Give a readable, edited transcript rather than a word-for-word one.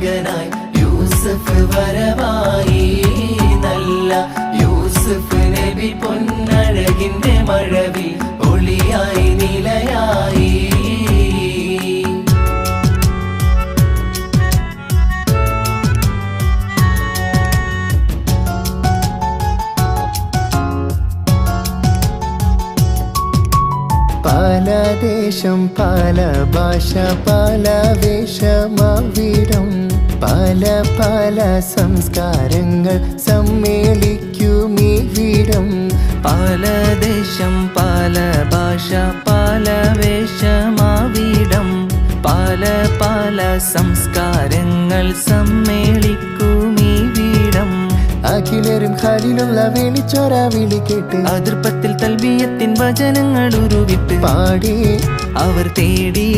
മകനായി യൂസുഫ് വരവായി. നല്ല യൂസുഫ് നബി പൊന്നഴകിന്റെ മഴവിൽ ഒളിയായി നിലയായി. പല ദേശം പല ഭാഷ പല വേഷമാവിടം പല പല സംസ്കാരങ്ങൾ സമ്മേളിക്കുമിവിടം. പല ദേശം പല ഭാഷ പല വേഷമാവിടം പല പല സംസ്കാരങ്ങൾ സമ്മേളിക്കുമിവിടം. അഖിലരും ഖലീലുള്ള വിളിച്ചൊര വിളി കേട്ട് അതിർപ്പത്തിൽ തൽബിയത്തിൻ വചനങ്ങൾ ഉരുവിട്ട് പാടി അവർ തേടി